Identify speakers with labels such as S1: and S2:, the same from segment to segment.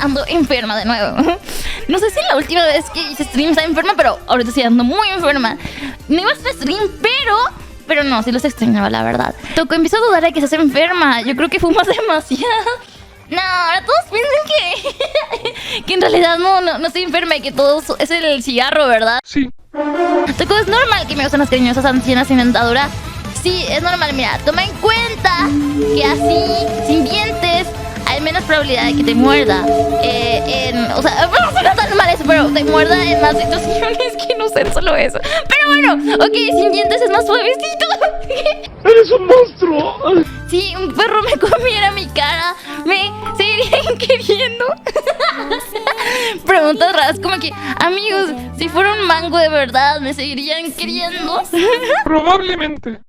S1: Ando enferma de nuevo. No sé si la última vez que hice stream estaba enferma, pero ahorita estoy ando muy enferma. No iba a hacer stream, pero no, sí los extrañaba, la verdad. Toco, empiezo a dudar de que estás enferma. Yo creo que fumas demasiado. No, ahora todos piensan que en realidad no estoy enferma y que todo es el cigarro, ¿verdad?
S2: Sí.
S1: Toco, es normal que me gustan las cariñosas ancianas sin dentadura. Sí, es normal, mira, toma en cuenta que así, sin dientes, hay menos probabilidad de que te muerda. O sea, no suena tan mal eso, pero te muerda en más situaciones que no sé, solo eso. Pero bueno, ok, sin dientes es más suavecito.
S2: ¡Eres un monstruo!
S1: Si un perro me comiera mi cara, me seguirían queriendo. Preguntas raras como que, amigos, si fuera un mango de verdad, ¿me seguirían queriendo?
S2: Probablemente.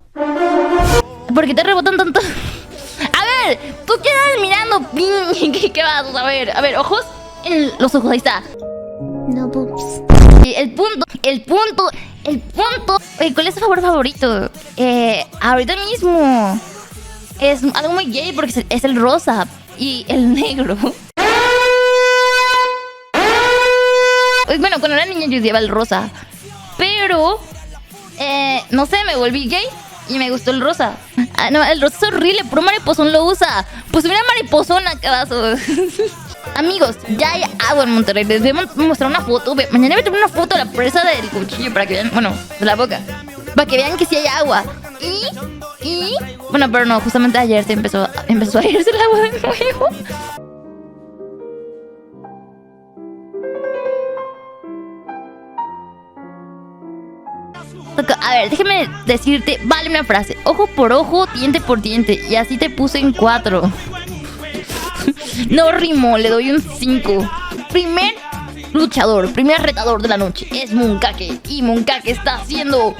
S1: ¿Por qué te rebotan tanto? A ver, tú quedas mirando. ¿Qué vas a ver? A ver, ojos. Los ojos, ahí está. No boobs. El punto. ¿Cuál es tu favor favorito? Ahorita mismo es algo muy gay porque es el rosa y el negro. Bueno, cuando era niña yo odiaba el rosa, pero no sé, me volví gay y me gustó el rosa. Ah, no, el rosa es horrible, puro mariposón lo usa. Pues mira mariposona, cabazo. Amigos, ya hay agua en Monterrey. Les voy a mostrar una foto. Mañana voy a tomar una foto de la presa del cuchillo para que vean, bueno, de la boca, para que vean que sí hay agua. Y bueno, pero no, justamente ayer se empezó a irse el agua de nuevo. A ver, déjame decirte, vale una frase. Ojo por ojo, diente por diente. Y así te puse en 4. No rimó, le doy un 5. Primer luchador, primer retador de la noche es Munkake. Y Munkake está siendo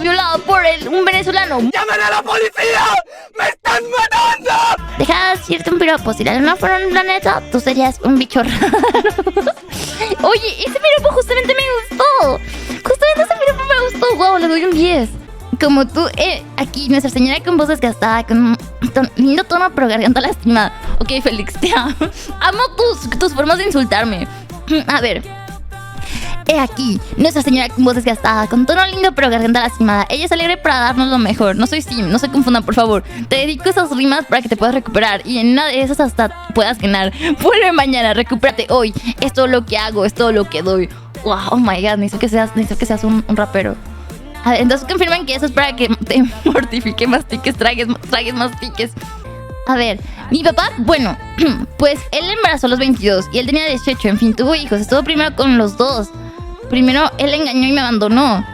S1: violado por un venezolano.
S2: ¡Llamen a la policía! ¡Me están matando!
S1: Deja de decirte un piropo. Si la luna fuera un planeta, tú serías un bicho raro. Oye, ese piropo justamente me gustó. Justamente ese piropo me gustó. Wow, le doy un 10. Como tú, aquí, nuestra señora con voz desgastada, con un lindo tono pero garganta lastimada. Ok, Félix, te amo. Amo tus formas de insultarme. A ver. Aquí, nuestra señora con voz desgastada, con tono lindo pero garganta lastimada. Ella es alegre para darnos lo mejor. No soy Sim, no se confundan, por favor. Te dedico esas rimas para que te puedas recuperar y en una de esas hasta puedas ganar. Vuelve mañana, recupérate hoy. Es todo lo que hago, es todo lo que doy. Wow, oh my god, necesito que seas un rapero. A ver, entonces confirman que eso es para que te mortifique, mastiques, tragues mastiques. A ver, mi papá, bueno, pues él embarazó a los 22 y él tenía 18, en fin, tuvo hijos. Estuvo primero con los dos. Primero él engañó y me abandonó.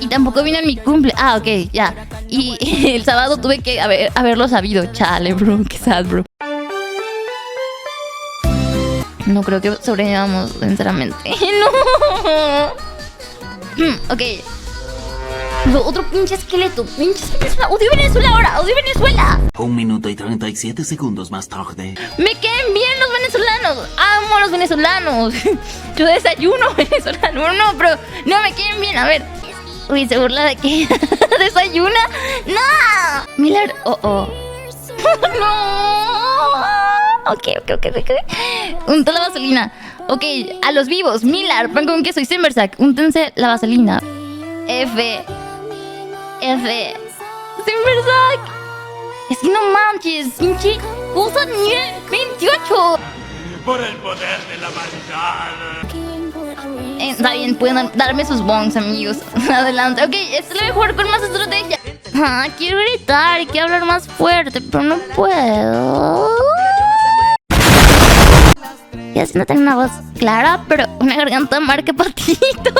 S1: Y tampoco vino en mi cumple. Ah, ok, ya. Y el sábado tuve que haberlo sabido. Chale, bro, qué sad, bro. No creo que sobrevivamos, sinceramente. No. Ok. Otro pinche esqueleto. Odio Venezuela ahora. Odio Venezuela.
S3: 1 minuto y 37 segundos más tarde.
S1: Me caen bien los venezolanos. Amo a los venezolanos. Yo desayuno venezolano. No, pero no me caen bien. A ver. Uy, se burla de que desayuna. ¡No! Miller. Oh. No. Ok. Untó la vaselina. Ok, a los vivos. Miller, pan con queso y Simbersack. Úntense la vaselina. F. Simbersack. Es que no manches, pinche cosa nivel 28.
S2: Por el poder de la maldad.
S1: Está bien, pueden darme sus bongs, amigos. Adelante. Ok, esto lo voy a jugar con más estrategia. Quiero gritar y quiero hablar más fuerte, pero no puedo. Y así no tengo una voz clara, pero una garganta marca patito.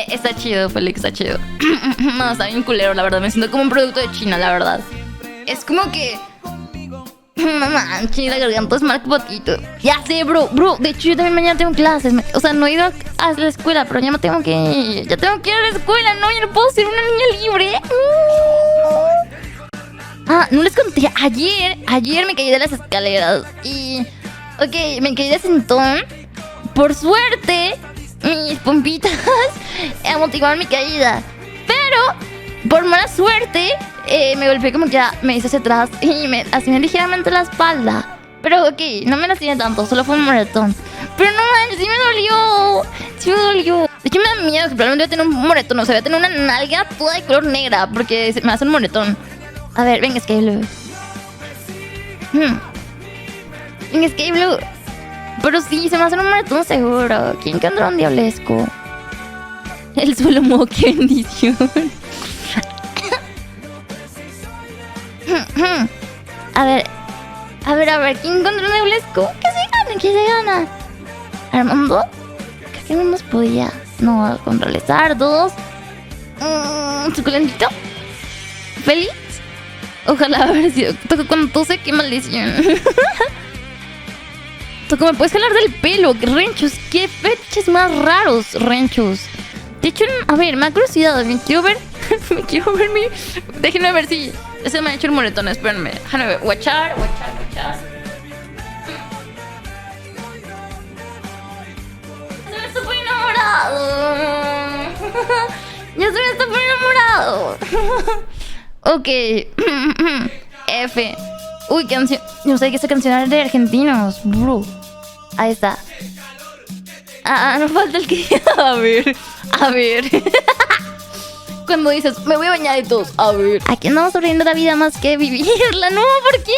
S1: Está chido, Félix, está chido. No, está bien culero, la verdad. Me siento como un producto de China, la verdad. Es como que... No manches, la garganta es marca patito. Ya sé, bro. De hecho, yo también mañana tengo clases. O sea, no he ido a la escuela, pero ya me tengo que ir. Ya tengo que ir a la escuela, no, ya no puedo ser una niña libre. No les conté. Ayer me caí de las escaleras. Y... ok, me caí de sentón. Por suerte, mis pompitas amortiguaron mi caída. Pero, por mala suerte, me golpeé como que me hice hacia atrás y me lastimé ligeramente la espalda. Pero ok, no me lastimé tanto, solo fue un moretón. Pero no manches, sí me dolió. Sí me dolió. De hecho me da miedo que probablemente voy a tener un moretón. O sea, voy a tener una nalga toda de color negra porque me hace un moretón. A ver, venga, Sky Blue. Venga, Sky Blue. Pero sí, se me hace un moretón seguro. ¿Quién encontró un diablesco? El suelo modo, qué bendición. A ver, ¿quién encontró un diablesco? ¿Qué se gana? Armando, creo que no nos podía. No, contra Lizardos. Suculentito. Félix. Ojalá haber sido. Toco cuando tose, qué maldición. Toco, me puedes jalar del pelo. Renchos, qué fetiches más raros, Renchos. De hecho, a ver, me ha curiosidad. Me quiero ver mi. Déjenme ver si. Ese me ha hecho el moretón, espérenme. Déjenme ver. Watchar. Estoy enamorado. Ya se me está poniendo enamorado. Ok. F. Uy, canción. No sé que esta canción es de argentinos, bro. Ahí está. No falta el que. A ver. Cuando dices, me voy a bañar y todos. A ver. Aquí andamos sobreviviendo la vida más que vivirla. No, ¿por qué,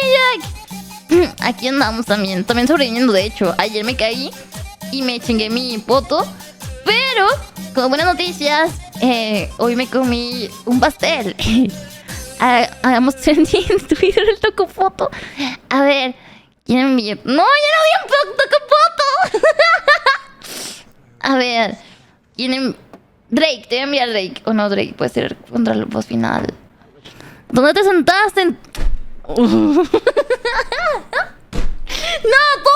S1: Jack? Aquí andamos también sobreviviendo, de hecho. Ayer me caí y me chingué mi poto. Pero, con buenas noticias, hoy me comí un pastel. Hagamos trending en Twitter el tocopoto. A ver, ¿quién envió? ¡No, ya no vi un tocopoto! A ver, ¿quién Drake, te voy a enviar Drake. O no, Drake puede ser contra el boss final. ¿Dónde te sentaste? No, todo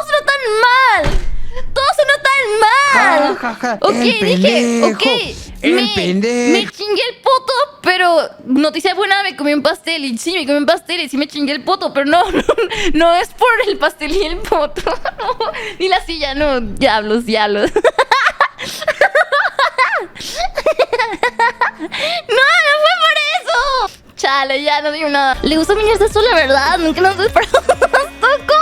S1: suena tan mal. Ok, dije, me chingué el poto, pero noticia buena, me comí un pastel. Y sí, me comí un pastel y sí me chingué el poto, pero no es por el pastel y el poto. No, ni la silla, no, diablos. No fue por eso. Chale, ya no digo nada. Le gusta bañarse sola, ¿verdad? Nunca nos esperamos. Toco.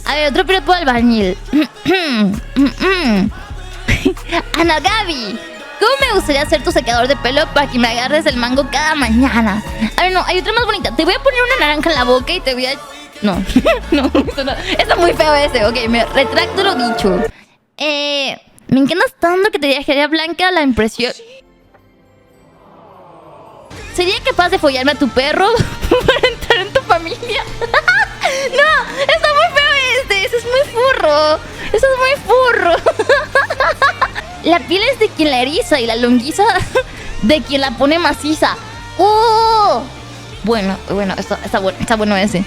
S1: A ver, otro piropo de albañil. Ana Gaby, ¿cómo me gustaría ser tu secador de pelo para que me agarres el mango cada mañana? A ver, no, hay otra más bonita. Te voy a poner una naranja en la boca y te voy a... No, está muy feo ese. Ok, me retracto lo dicho. Me encantas tanto que te dejaría blanca la impresión. ¿Sería capaz de follarme a tu perro para entrar en tu familia? No, está muy feo este. Eso es muy furro. La piel es de quien la eriza y la longuiza de quien la pone maciza. ¡Oh! Bueno, está bueno ese.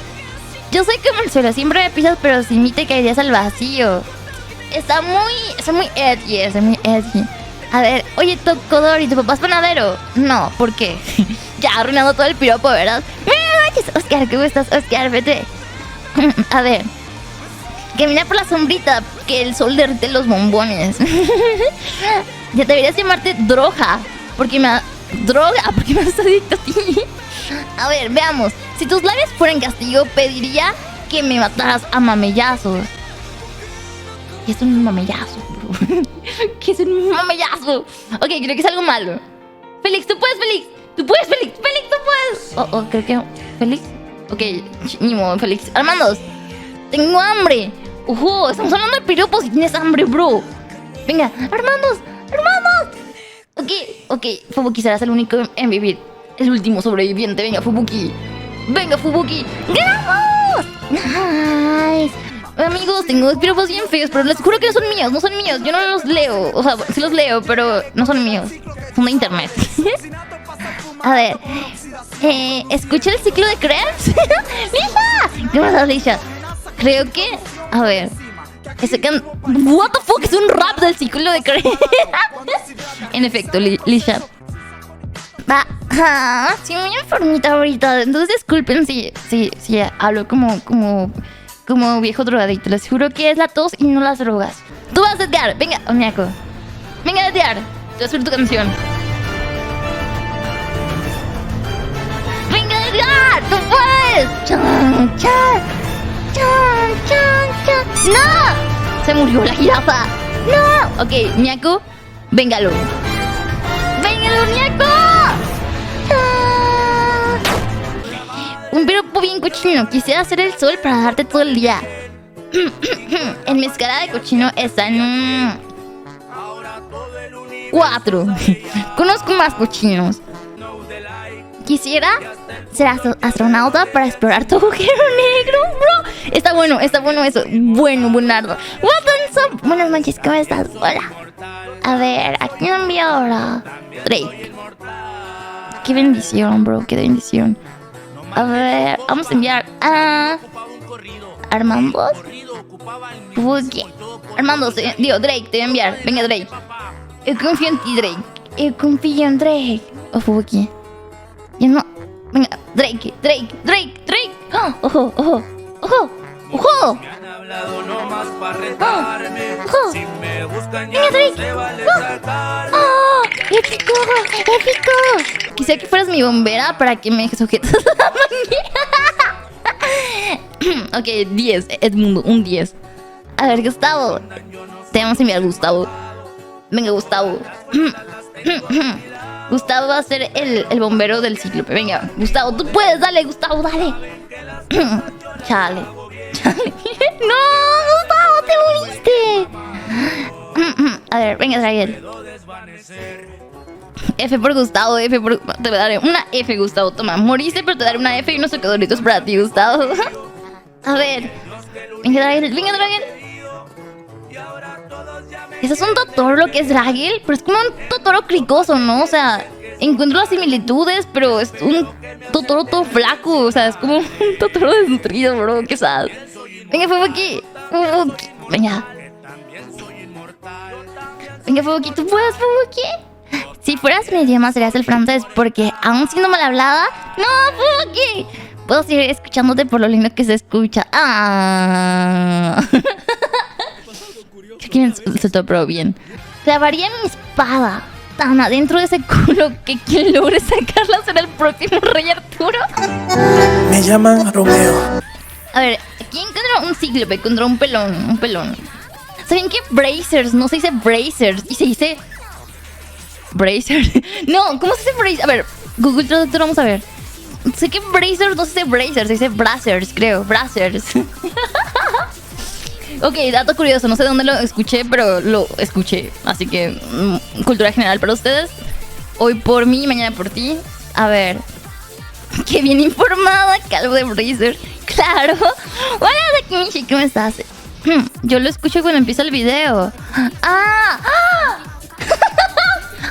S1: Yo soy como el suelo, siempre me pisas, pero sin mí te caerías al vacío. Está muy edgy. A ver, oye, Tocodor, ¿y tu papá es panadero? No, ¿por qué? Ya arruinando todo el piropo, ¿verdad? Oscar, ¿cómo estás? Oscar, vete. A ver, camina por la sombrita, que el sol derrite los bombones. Ya deberías llamarte Droga, porque me haces adicto a ti. A ver, veamos. Si tus labios fueran castigo, pediría que me mataras a mamellazos. ¿Qué es un mamellazo, bro? ¿Qué es un mamellazo? Ok, creo que es algo malo. Félix, tú puedes, Félix. Félix, tú puedes. Creo que... ¿Félix? Ok, ni modo, Félix. Armandos, tengo hambre. Estamos hablando de piropos y tienes hambre, bro. Venga, Armandos. Ok, Fubuki, serás el único en vivir. El último sobreviviente. Venga, Fubuki. ¡Ganamos! Nice. Amigos, tengo piropos bien feos, pero les juro que no son míos. Yo no los leo. O sea, sí los leo, pero no son míos. Son de internet. A ver, ¿escucha el ciclo de Krebs? ¡Lisha! ¿Qué pasa, Lisha? Creo que... A ver... What the fuck, es un rap del ciclo de Krebs. En efecto, Lisha. Sí, muy enfermita ahorita. Entonces disculpen si hablo como viejo drogadicto. Les juro que es la tos y no las drogas. Tú vas, Edgar. Venga, Oñaco. Venga, Edgar. Te voy a tu canción. Venga, Edgar. Tú puedes. Chan, chan. Chan, chan, chan. ¡No! Se murió la jirafa. ¡No! Ok, Ñaco. Véngalo. ¡Véngalo, Ñaco! Un piropo bien cochino. Quisiera hacer el sol para darte todo el día. En mi escala de cochino está en un 4. Conozco más cochinos. Quisiera ser astronauta para explorar tu agujero negro, bro. Está bueno eso. Bueno, buenardo. Buenas noches, ¿cómo estás? Hola. A ver, ¿a quién envío ahora? Drake. Qué bendición, bro, qué bendición. A ver, vamos a enviar a Armando. Armando, digo, Drake, te voy a enviar. Venga, Drake. Yo confío en ti, Drake. Yo confío en Drake. O Fubuki. Yo no. Venga, Drake. Ojo. Venga, Drake. Épico. Quisiera que fueras mi bombera para que me sujetes la manguera. Ok, 10, Edmundo, un 10. A ver, Gustavo. Te vamos a enviar, Gustavo. Venga, Gustavo. Gustavo va a ser el bombero del cíclope. Venga, Gustavo, tú puedes. Dale, Gustavo, dale. Chale. No, Gustavo, te moriste. A ver, venga, Israel. F por Gustavo, Te daré una F, Gustavo. Toma, moriste, pero te daré una F y unos tocadoritos para ti, Gustavo. A ver. Venga, Dragel. Ese es un Totoro, lo que es Dragel, pero es como un Totoro cricoso, ¿no? O sea, encuentro las similitudes, pero es un Totoro todo flaco. O sea, es como un Totoro desnutrido, bro. ¿Qué sabes? Venga, Fubuki. Venga, Fubuki, ¿tú puedes, Fubuki? Si fueras un idioma serías el francés, porque aún siendo mal hablada... ¡No, Fubuki! Puedo seguir escuchándote por lo lindo que se escucha. ¡Ah! ¿Quién se topó bien? Clavaría mi espada tan adentro de ese culo que quien logre sacarla será el próximo Rey Arturo.
S2: Me llaman Romeo.
S1: A ver, aquí encuentro un cíclope contra un pelón. ¿Saben qué? Bracers, no se dice bracers, y se dice... ¿Bracers? No, ¿cómo se dice bracers? A ver, Google Traductor, vamos a ver. Sé que bracers no se dice bracers, se dice bracers, creo, bracers. Ok, dato curioso, no sé dónde lo escuché, pero lo escuché. Así que, cultura general para ustedes. Hoy por mí, mañana por ti. A ver. Qué bien informada, calvo de Bracer. Claro. Hola, Takemichi, ¿cómo estás? Yo lo escucho cuando empieza el video.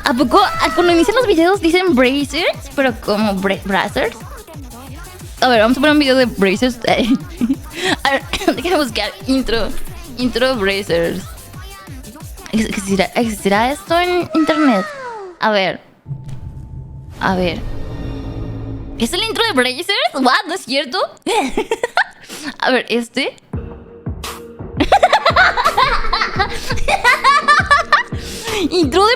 S1: ¿A poco cuando inician los videos dicen Bracers? Pero como Bracers. A ver, vamos a poner un video de Bracers. A ver, déjame buscar intro Bracers. ¿Existirá esto en internet? A ver. ¿Es el intro de Bracers? ¿What? ¿No es cierto? A ver, ¿este? Intro de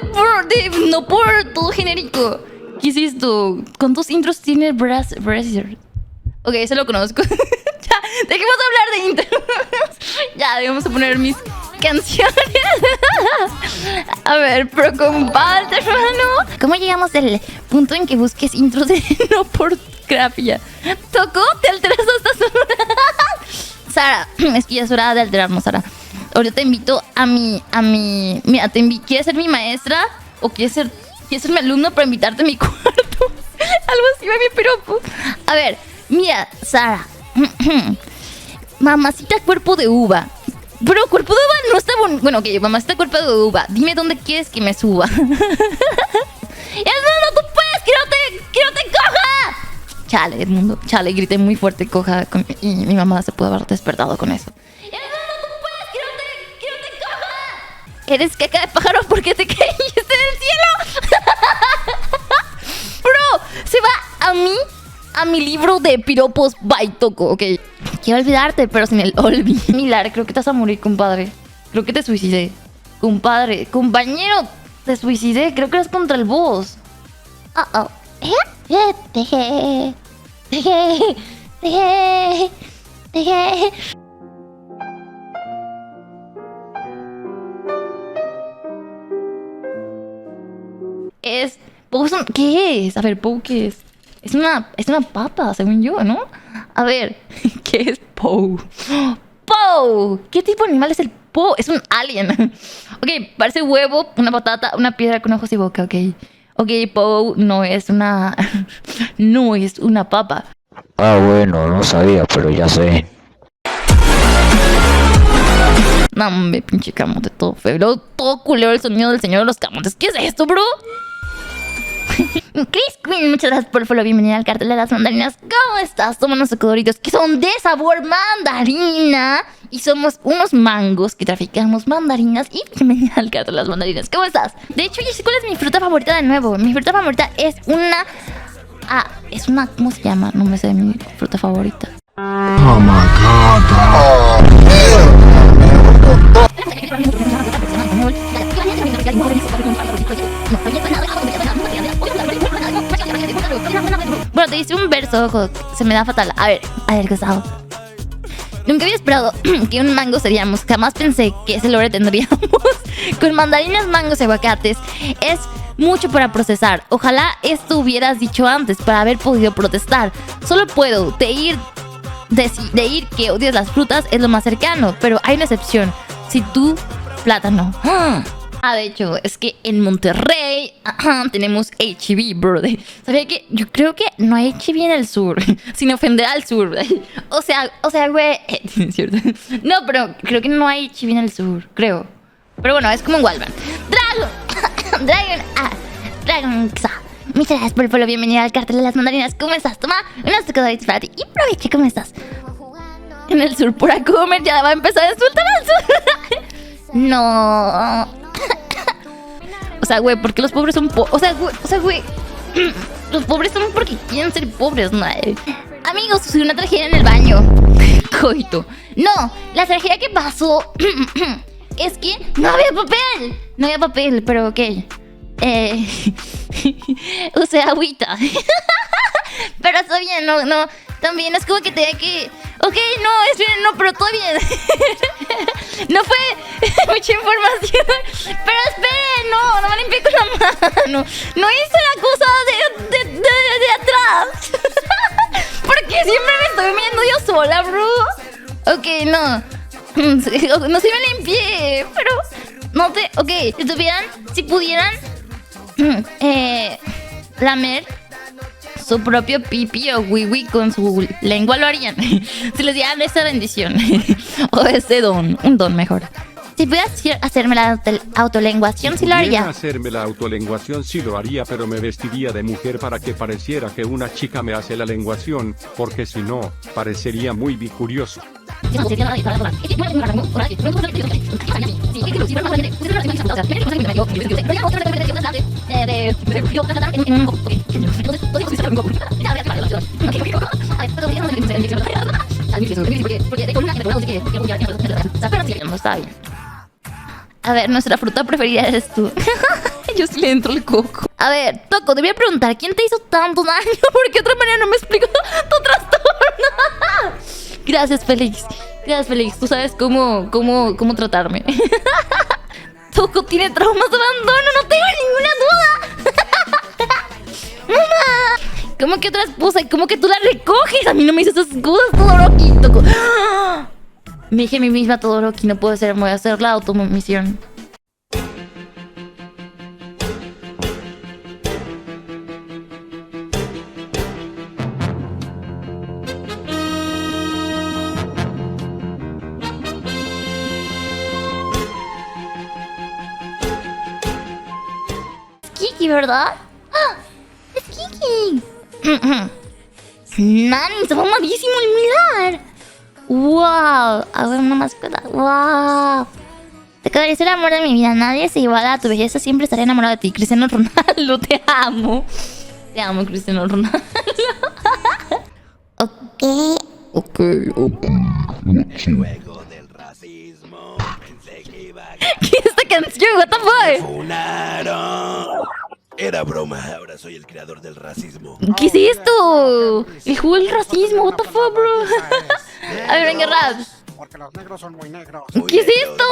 S1: no por todo genérico. ¿Qué es esto? ¿Cuántos intros tiene Bracers? Ok, ese lo conozco. Ya, dejemos de hablar de intros. Ya, vamos a poner mis canciones. A ver, pero comparte, hermano. ¿Cómo llegamos al punto en que busques intros de no pornografía? ¿Tocó? ¿Te alteras hasta Sara, es que ya es hora de alterarnos, Sara. Ahorita te invito a mi... Mira, ¿quieres ser mi maestra? ¿O quieres ser mi alumno para invitarte a mi cuarto? Algo así, va bien piropo. A ver, mira, Sara. Mamacita cuerpo de uva. Pero cuerpo de uva no está bonito. Bueno, ok, mamacita cuerpo de uva. Dime dónde quieres que me suba. ¡No, tú puedes! ¡Que no te coja! Chale, Edmundo, chale, grité muy fuerte, coja. Y mi mamá se pudo haber despertado con eso. Eres caca de pájaro porque te caíste del cielo. Bro, se va a mi libro de piropos by Toco, ok. Quiero olvidarte, pero sin el olvi. Milar, creo que te vas a morir, compadre. Creo que te suicidé. Compadre, compañero, te suicidé. Creo que eras contra el boss. Oh. Es... ¿Qué es? A ver, Pou, ¿qué es? Es una papa, según yo, ¿no? A ver, ¿qué es Pou? ¡Pou! ¿Qué tipo de animal es el Pou? Es un alien. Ok, parece huevo, una patata, una piedra con ojos y boca, ok. Ok, Pou no es una... no es una papa.
S4: Ah, bueno, no sabía, pero ya sé.
S1: No, me pinche camote todo feo. Luego todo culero el sonido del señor de los camotes. ¿Qué es esto, bro? Chris Queen, muchas gracias por el follow. Bienvenida al cartel de las mandarinas. ¿Cómo estás? Somos unos cocodritos que son de sabor mandarina. Y somos unos mangos que traficamos mandarinas. Y bienvenida al cartel de las mandarinas. ¿Cómo estás? De hecho, yo sé cuál es mi fruta favorita de nuevo. Mi fruta favorita es una... es una... ¿Cómo se llama? No me sé mi fruta favorita.
S2: Oh my god.
S1: Bueno, te hice un verso, ojo, se me da fatal. A ver, Gustavo. Nunca había esperado que un mango seríamos. Jamás pensé que ese logro tendríamos. Con mandarinas, mangos y aguacates. Es mucho para procesar. Ojalá esto hubieras dicho antes para haber podido protestar. Solo puedo decir que odias las frutas es lo más cercano, pero hay una excepción. Si tú, plátano. De hecho, es que en Monterrey tenemos H-E-B, bro. ¿Sabía que? Yo creo que no hay H-E-B en el sur, sin ofender al sur. O sea, güey. Es cierto. No, pero creo que no hay H-E-B en el sur, creo. Pero bueno, es como en Walmart. Dragon. Muchas gracias por el follow. Bienvenida al cartel de las mandarinas. ¿Cómo estás? Toma unos tocadoritos para ti y aprovecha. ¿Cómo estás? En el sur, pura comer. Ya va a empezar a insultar al sur. No. O sea, güey, porque los pobres son pobres. O sea, güey. Los pobres son porque quieren ser pobres, ¿no? Amigos, sucedió una tragedia en el baño. Coito. No, la tragedia que pasó es que no había papel. No había papel, pero ok. O sea, agüita. Pero está bien, no. También es como que tenía que... Ok, no, es bien, no, pero todo bien. No fue mucha información. Pero esperen, no me limpié con la mano. No hice la cosa de atrás. Porque siempre me estoy viendo yo sola, bro. Ok, no sí me limpié. Pero no te... Ok, si pudieran lamer su propio pipi o wiwi con su lengua, lo harían. Si les dieran esa bendición o ese don, un don mejor. Si pudieras hacerme la autolenguación, sí lo haría.
S5: Hacerme la autolenguación, sí lo haría, pero me vestiría de mujer para que pareciera que una chica me hace la lenguación, porque si no, parecería muy bicurioso.
S1: No está bien. A ver, nuestra fruta preferida eres tú. Yo sí le entro el coco. A ver, Toco, debería preguntar, ¿quién te hizo tanto daño? Porque de otra manera no me explico tu trastorno. Gracias, Félix. Gracias, Félix. Tú sabes cómo tratarme. Toco tiene traumas de abandono, no tengo ninguna duda. Mamá, ¿cómo que otra esposa? ¿Cómo que tú la recoges? A mí no me hizo esas cosas, Todoroki. Toco. Me dije a mí misma, Todoroki, no puedo ser, voy a hacer la automisión. Es Kiki, ¿verdad? ¡Ah! ¡Es Kiki! Man, se va malísimo el mirar. ¡Wow! A ver, una mascota. ¡Wow! Te quedaría el amor de mi vida. Nadie se iguala a tu belleza. Siempre estaré enamorado de ti. Cristiano Ronaldo, te amo. Te amo, Cristiano Ronaldo. Ok.
S6: Luego del racismo, pensé que
S1: canción? What the fuck?
S2: Funaron. Era broma, ahora soy el creador del racismo.
S1: ¿Qué es esto? El juego del racismo, what the fuck, bro. A ver, venga, rap.
S6: Porque los negros son muy negros.
S1: ¿Qué es esto?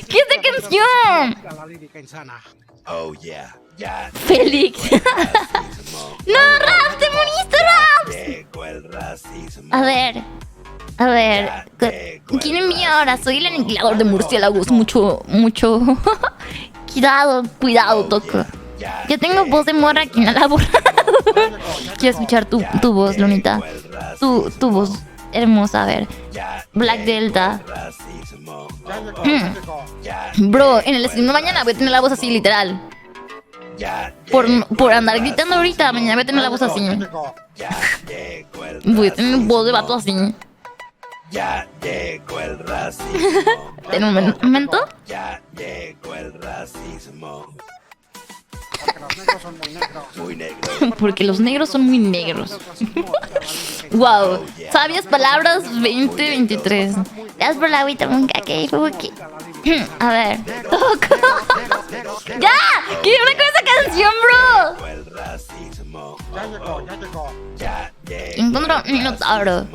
S1: ¿Qué es esta canción?
S6: La lírica insana.
S2: Oh yeah, ya
S1: Félix. No, Rap, te moriste, Rap.
S2: llegó el racismo.
S1: A ver. ¿Quién envía ahora? Soy el aniquilador de murciélagos. Mucho. Cuidado, Toco. Yo tengo voz de morra aquí en la borrado. Quiero escuchar tu voz, Lunita. Tu voz hermosa, a ver. Black Delta.
S2: Racismo.
S1: Bro, en el stream de mañana voy a tener la voz así, literal. Por andar gritando ahorita, mañana voy a tener la voz así.
S2: Ya llegó el
S1: Voy a tener voz de vato así.
S2: Ya llegó el racismo.
S1: En un momento.
S2: Ya llegó el racismo.
S6: Porque los negros son muy negros.
S2: Muy negro.
S1: Porque los negros son muy negros. Wow, sabias palabras 2023. Gracias por la agüita, nunca que fue aquí. A ver, Toco. ¡Ya! ¿Qué onda con esa canción, bro?
S2: El racismo.
S6: Ya llegó.
S2: Ya llegó.
S1: Encuentro un minotauro.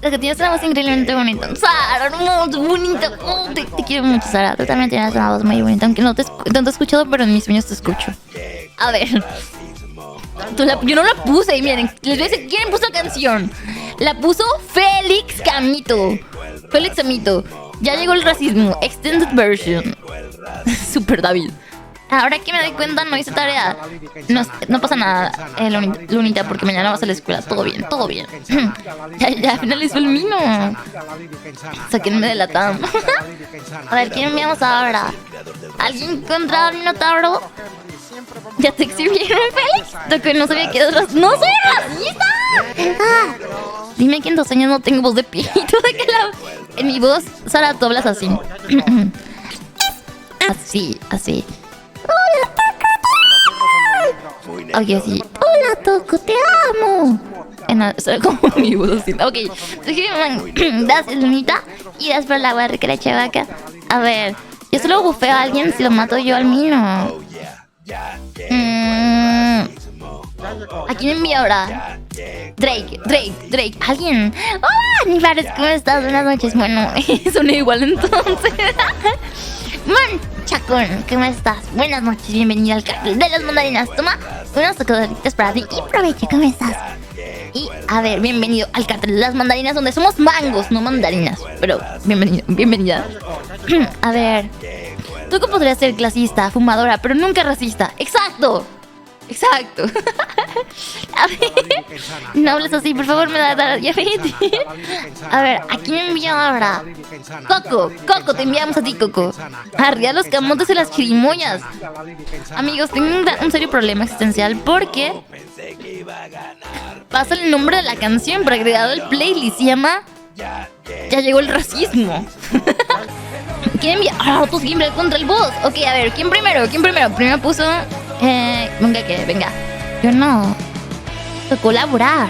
S1: Lo que tienes una voz increíblemente bonita. Sara, hermoso, bonita. Oh, te quiero mucho, Sara. Tú también tienes una voz muy bonita. Aunque no te he escuchado, pero en mis sueños te escucho. A ver. Yo no la puse. Y miren, les voy a decir quién puso la canción. La puso Félix Camito. Félix Camito. Ya llegó el racismo. Extended version. Super David. Ahora que me doy cuenta, no hice tarea. No pasa nada, Lunita, porque mañana vas a la escuela. Todo bien. Ya finalizó el mino. Sáquenme de la TAM. A ver, ¿quién enviamos ahora? ¿Alguien encontrado al minotauro? ¿Ya te exhibieron, Félix? Toco, no sabía que eras racista. ¡No soy racista! Ah, dime que en 2 años no tengo voz de pito. En mi voz, Sara, tú hablas así. Así. Oye, sí. Hola, Toco, te amo. Como mi voz así. Ok. Gracias, Lunita. Y gracias por la barra que la chavaca. A ver, yo solo bufeo a alguien si lo mato yo al mino. ¿A quién envía ahora? Drake. ¿Alguien? ¡Hola, Nivares! ¿Cómo estás? Buenas noches. Bueno, suena igual entonces. Chacón, ¿cómo estás? Buenas noches, bienvenido al cartel de las mandarinas. Toma unas tocaditas para ti y provecho, ¿cómo estás? Y a ver, bienvenido al cartel de las mandarinas, donde somos mangos, no mandarinas. Pero bienvenida. A ver, tú que podrías ser clasista, fumadora, pero nunca racista. ¡Exacto! A ver, no hables así, por favor, me da ya vete. A ver, ¿a quién me envió ahora? Coco, te enviamos a ti, Coco. Arriba los camotes y las chirimoyas. Amigos, tengo un serio problema existencial porque pasa el nombre de la canción para agregado al playlist. Se llama Ya llegó el racismo. ¿Quién envía? Pues siempre contra el boss. Ok, a ver, ¿quién primero? Primero puso... Venga. Yo no. Tocó colaborar.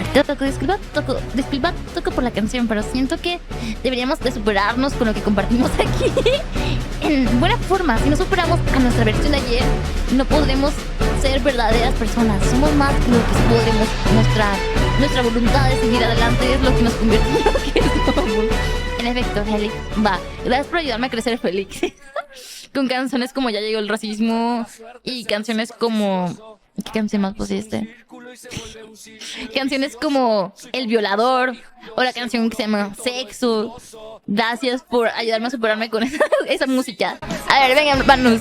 S1: Disculpa por la canción, pero siento que deberíamos de superarnos con lo que compartimos aquí. En buena forma. Si no superamos a nuestra versión de ayer, no podremos ser verdaderas personas. Somos más que lo que podremos mostrar. Nuestra voluntad de seguir adelante es lo que nos convierte en lo que somos. En efecto, Félix. Va. Gracias por ayudarme a crecer, Félix. Con canciones como Ya llegó el racismo y canciones como... ¿Qué canción más pusiste? Canciones como El violador o la canción que se llama Sexo. Gracias por ayudarme a superarme con esa música. A ver, venga, hermanos.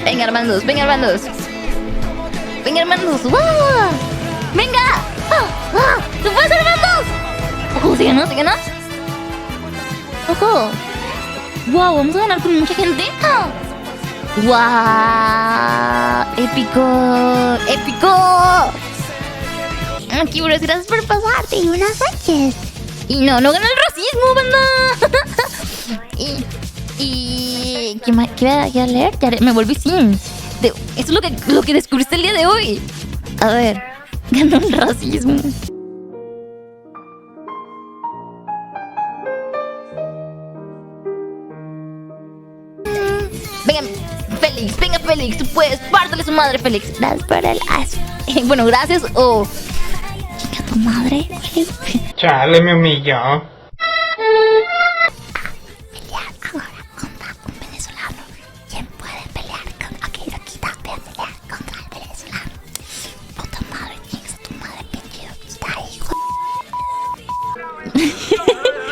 S1: Venga, hermanos. ¡Wow! ¡Venga! ¡Tú puedes, hermanos! ¡Ojo, se ganó! ¡Ojo! ¡Wow! Vamos a ganar con mucha gente. ¡Wow! ¡Épico! Aquí, bros, gracias por pasarte. Y buenas noches. Y no ganó el racismo, banda. ¿Qué voy a leer? Ya me volví sin. Eso es lo que descubriste el día de hoy. A ver, ganó el racismo. Venga, Félix, tú puedes. Pártale su madre, Félix. Gracias por el as. Bueno, gracias o... Chica, tu madre.
S7: Chale, me humilló.
S1: Pelear ahora contra un venezolano. ¿Quién puede pelear contra... Ok, Loquita, voy a pelear contra el venezolano. Puta madre, chingas a tu madre, pinche Loquita, hijo.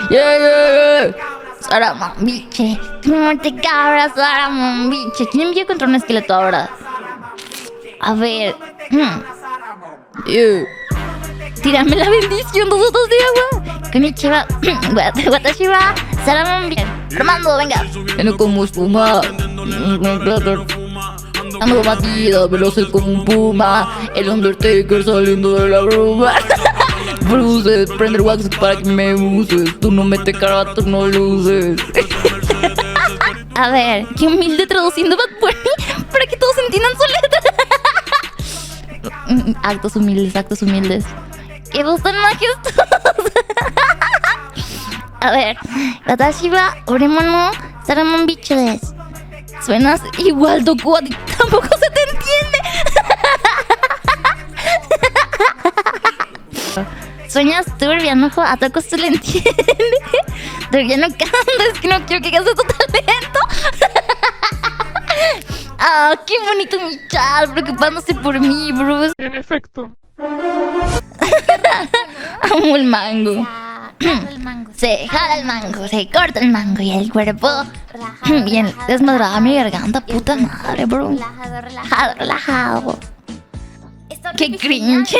S1: Yeah. Saramambiche. Muerte cabra, Saramambiche. ¿Quién envió contra un esqueleto ahora? A ver. Tírame la bendición, 2 gotas de agua. Konnichiwa. Watashi wa Saramambiche. Armando, venga. Ven como espuma. Ando batida, veloz como un puma. El Undertaker saliendo de la bruma. Bruces, prender wax para que me uses. Tú no metes cara, tú no luces. A ver, qué humilde traduciendo Bad Bunny para que todos entiendan su letra. Actos humildes. Que vos tan majestuosos. A ver, Watashi wa oremono Saramambiche desu. Suenas igual, Doku, a ti tampoco se te entiende. Sueñas turbia, no a Toco se le entiende. Pero ya no canto, es que no quiero que gastes tu talento. Ah, qué bonito mi chat, preocupándose por mí, Bruce.
S5: En efecto.
S1: Amo el mango. Se jala el mango, se corta el mango y el cuerpo bien desmadrada mi garganta, puta madre, bro. Relajado. Qué cringe.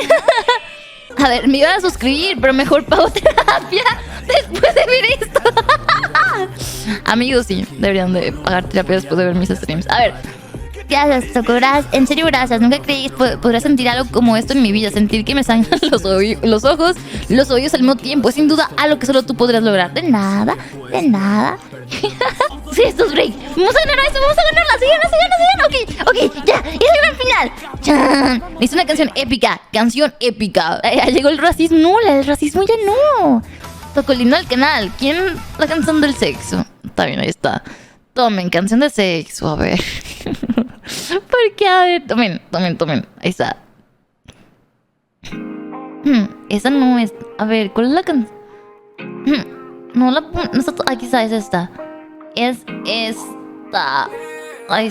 S1: A ver, me iba a suscribir, pero mejor pago terapia después de ver esto. Amigos, sí, deberían de pagar terapia después de ver mis streams. A ver. Gracias, Toco, gracias. En serio, gracias. Nunca creí que podría sentir algo como esto en mi vida. Sentir que me sangran los ojos, los oídos al mismo tiempo. Es sin duda algo que solo tú podrías lograr. De nada. Sí, esto es break. Vamos a ganar eso, vamos a ganarla. Sigan. Ok, ya. Es el gran final. ¡Chan! Es una canción épica. Llegó el racismo. No, el racismo ya no. Toco lindo al canal. ¿Quién? La canción del sexo. Está bien, ahí está. Tomen, canción de sexo, a ver. Porque, a ver, tomen. Ahí está. Esa no es. A ver, ¿cuál es la canción? No está. Aquí está, es esta. Es esta. Ahí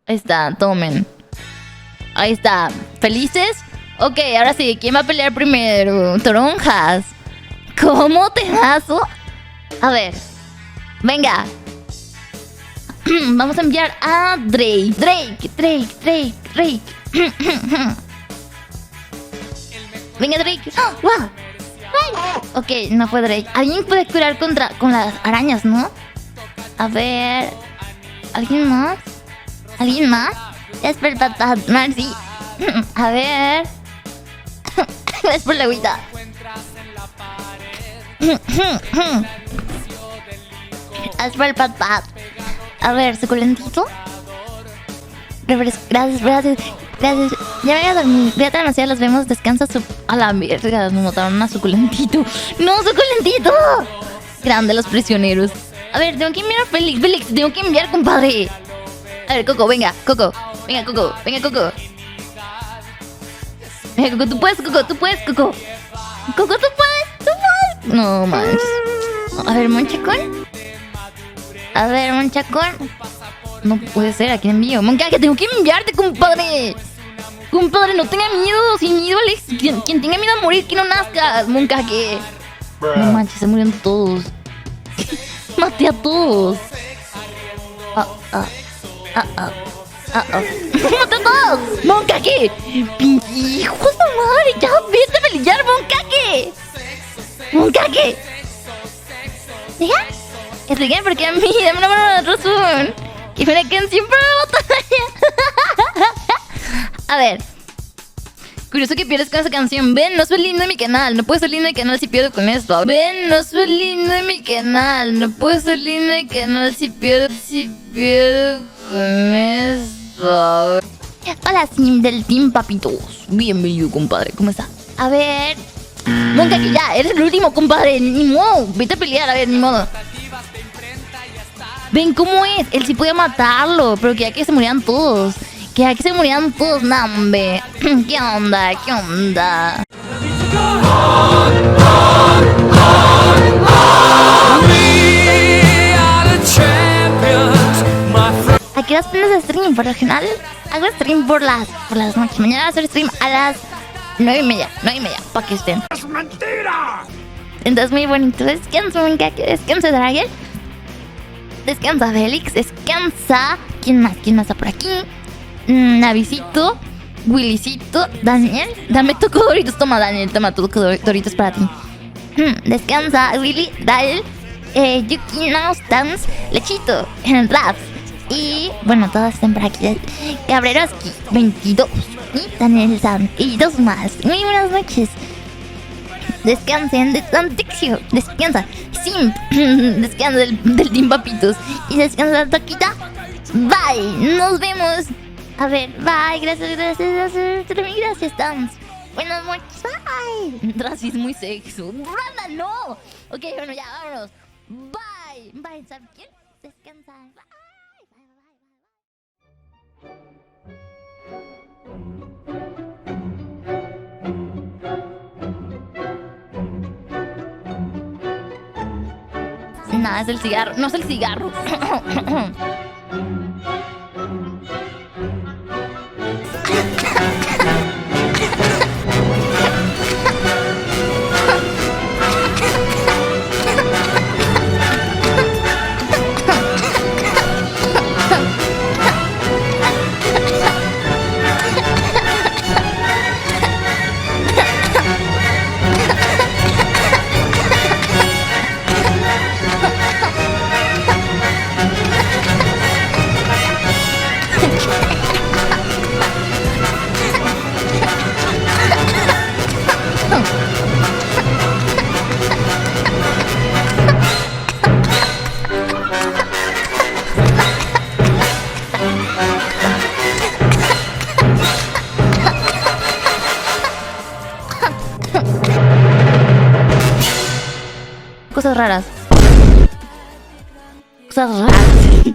S1: está, tomen. Ahí está. ¿Felices? Ok, ahora sí, ¿quién va a pelear primero? Toronjas. ¿Cómo te aso? A ver, venga. Vamos a enviar a Drake. Venga, Drake. ¡Wow! Ok, no fue Drake. Alguien puede curar con las arañas, ¿no? A ver. ¿Alguien más? Es por Marcy. A ver. Es por la agüita. Es por el pat. A ver, suculentito. Gracias. Ya me voy a dormir. Voy a demasiado, los vemos. Descansa a la verga. Nos mataron a suculentito. ¡No, suculentito! Grande los prisioneros. A ver, tengo que enviar a Félix, tengo que enviar, compadre. A ver, Coco, venga, Coco. Venga, Coco, tú puedes, Coco. Coco, tú puedes. No manches. A ver, Monchacón. No puede ser, ¿a quién envío? Moncaje, tengo que enviarte, compadre. Compadre, no tenga miedo. Sin miedo, Alex. Quien tenga miedo a morir, que no nazca, Moncaje. No manches, se murieron todos. Maté a todos. ¡Maté a todos! ¡Moncaje! ¡Pinche hijo de madre! ¡Ya vete a pelear, Moncaje! ¿Deja? Expliquen por qué a mí, dame una mano de razón. Que me la canción para la batalla. A ver. Curioso que pierdes con esa canción. Ven, no soy lindo en mi canal. No puedo ser lindo en mi canal si pierdo con esto. Ven, no soy lindo en mi canal. No puedo ser lindo en mi canal si pierdo con esto. Hola, Sim del Team Papitos. Bienvenido, compadre. ¿Cómo está? A ver. Nunca que ya, eres el último, compadre. Ni modo. Vete a pelear, a ver, ni modo. ¿Ven cómo es? Él sí podía matarlo, pero quería que se murieran todos. Quería que se murieran todos, nambe. ¿Qué onda? ¿Qué onda? ¿A qué horas tienes stream? Por lo general hago stream por las noches. Mañana voy a hacer stream a las 9:30, para que estén.
S6: ¡Es mentira!
S1: Entonces muy bonito. Descansa, venga, que descansa Dragon. Descansa Félix, descansa. ¿Quién más está por aquí? Navisito, Willycito, Daniel. Dame tu Doritos, toma Daniel, toma tu Doritos para ti. Descansa Willy, Dal, Yuki, Naos, Dance, Lechito, Raps. Y bueno, todos están por aquí. Cabreroski 22 y Daniel Sam y dos más. Muy buenas noches. Descansen, Dixio, descansa. Simp, descansa del Team Papitos. Y descansa Toquita. Bye, nos vemos. A ver, bye, gracias, Dance. Buenas noches, bye. Racismo y sexo. ¡Randa, no! Ok, bueno, ya, vámonos. Bye, ¿sabes quién? Descansa. Bye. Nada, es el cigarro. No es el cigarro. Cosas raras.